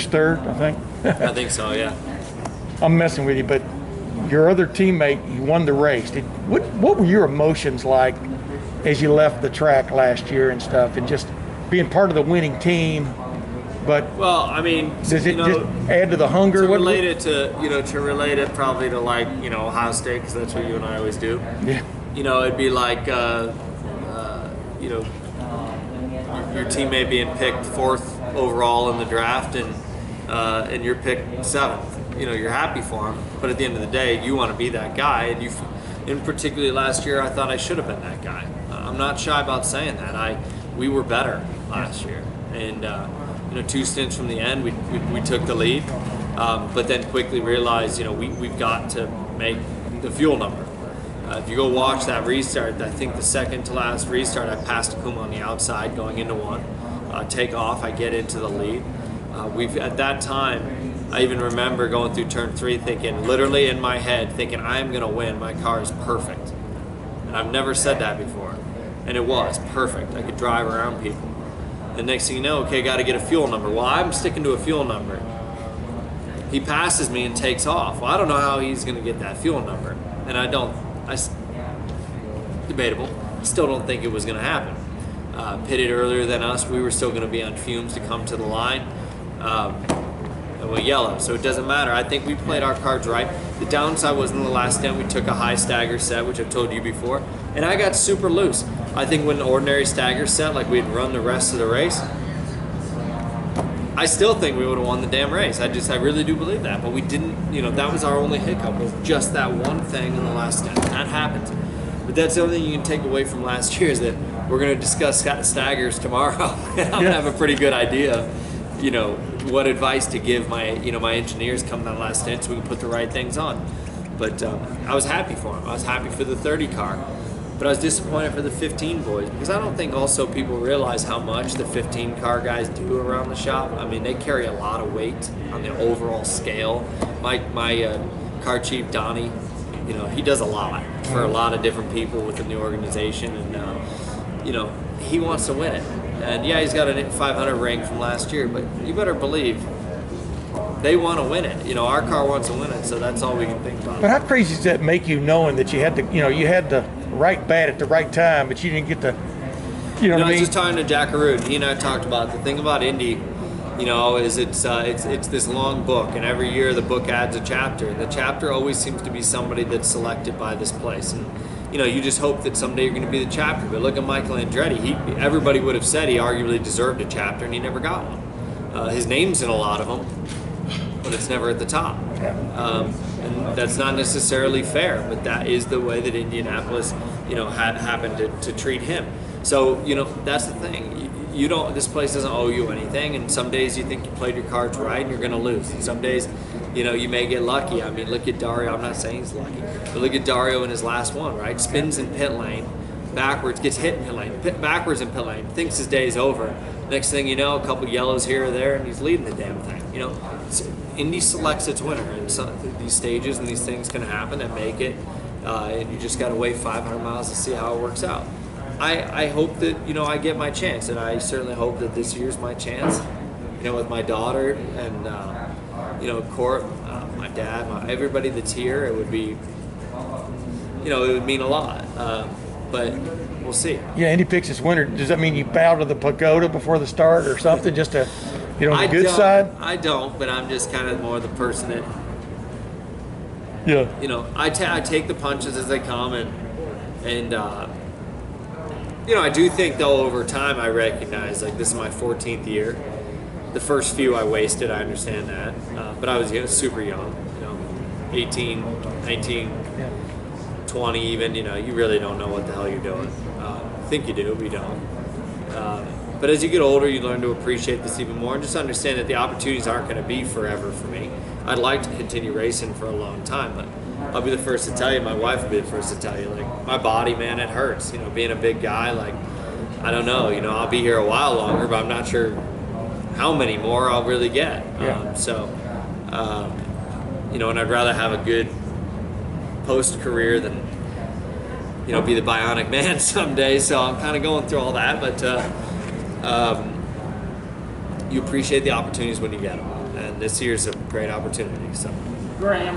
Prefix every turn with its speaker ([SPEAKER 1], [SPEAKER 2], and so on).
[SPEAKER 1] finished third, I think.
[SPEAKER 2] I think so, yeah.
[SPEAKER 1] I'm messing with you, but your other teammate, he won the race. What were your emotions like as you left the track last year and stuff, and just being part of the winning team? But
[SPEAKER 2] well, I mean,
[SPEAKER 1] does it just add to the hunger?
[SPEAKER 2] To relate it probably to like Ohio State, because that's what you and I always do.
[SPEAKER 1] Yeah.
[SPEAKER 2] It'd be like your teammate being picked 4th overall in the draft, and you're picked 7th. You're happy for him, but at the end of the day, you want to be that guy. And in particularly last year, I thought I should have been that guy. I'm not shy about saying that. We were better last year, and 2 stints from the end, we took the lead, but then quickly realized we've got to make the fuel number. If you go watch that restart, I think the second to last restart, I passed Takuma on the outside going into one. Take off, I get into the lead. At that time, I even remember going through turn 3 thinking, literally in my head, thinking I'm going to win, my car is perfect. And I've never said that before. And it was perfect. I could drive around people. The next thing you know, okay, got to get a fuel number. Well, I'm sticking to a fuel number. He passes me and takes off. Well, I don't know how he's going to get that fuel number. And debatable. Still don't think it was going to happen. Pitted earlier than us. We were still going to be on fumes to come to the line. And we yellow, so it doesn't matter. I think we played our cards right. The downside was in the last stint, we took a high stagger set, which I've told you before, and I got super loose. I think when an ordinary stagger set, like we'd run the rest of the race, I still think we would have won the damn race. I really do believe that, but we didn't. That was our only hiccup, was just that one thing in the last stint. That happened. But that's the only thing you can take away from last year, is that we're going to discuss staggers tomorrow, and I'm going to have a pretty good idea what advice to give my my engineers come that last stint, so we can put the right things on. But I was happy for him. I was happy for the 30 car, but I was disappointed for the 15 boys, because I don't think also people realize how much the 15 car guys do around the shop. I mean, they carry a lot of weight on the overall scale. My car chief Donnie, he does a lot for a lot of different people within the organization, and he wants to win it. And yeah, he's got a 500 ring from last year, but you better believe they want to win it. Our car wants to win it, so that's all we can think about.
[SPEAKER 1] But how crazy does that make you, knowing that you had the right bat at the right time, but you didn't get the, what I mean?
[SPEAKER 2] I was just talking to Jack Arud. He and I talked about the thing about Indy, is it's this long book, and every year the book adds a chapter, and the chapter always seems to be somebody that's selected by this place. And you just hope that someday you're going to be the chapter. But look at Michael Andretti. Everybody would have said he arguably deserved a chapter, and he never got one. His name's in a lot of them, but it's never at the top. And that's not necessarily fair, but that is the way that Indianapolis, happened to treat him. So, that's the thing. This place doesn't owe you anything, and some days you think you played your cards right and you're going to lose. And some days, you may get lucky. I mean, look at Dario. I'm not saying he's lucky, but look at Dario in his last one, right? Spins in pit lane, backwards, gets hit in pit lane, backwards in pit lane, thinks his day's over. Next thing you know, a couple yellows here or there, and he's leading the damn thing. Indy selects its winner, and these stages and these things can happen and make it, and you just got to wait 500 miles to see how it works out. I hope that I get my chance, and I certainly hope that this year's my chance. With my daughter and Court, my dad, everybody that's here, it would be, it would mean a lot. But we'll see.
[SPEAKER 1] Yeah, Indy picks its winner. Does that mean you bow to the pagoda before the start or something, just to, on the good side?
[SPEAKER 2] I don't, but I'm just kind of more the person that.
[SPEAKER 1] Yeah.
[SPEAKER 2] I take the punches as they come, and I do think, though, over time I recognize, like, this is my 14th year. The first few I wasted, I understand that. But I was super young, 18, 19, 20 even, you really don't know what the hell you're doing. Think you do, but you don't. But as you get older, you learn to appreciate this even more, and just understand that the opportunities aren't going to be forever for me. I'd like to continue racing for a long time, but I'll be the first to tell you, my wife will be the first to tell you, like, my body, man, it hurts. Being a big guy, like, I don't know, I'll be here a while longer, but I'm not sure how many more I'll really get. And I'd rather have a good post-career than, be the bionic man someday. So I'm kind of going through all that, but you appreciate the opportunities when you get them. and this year's a great opportunity. So.
[SPEAKER 3] Graham,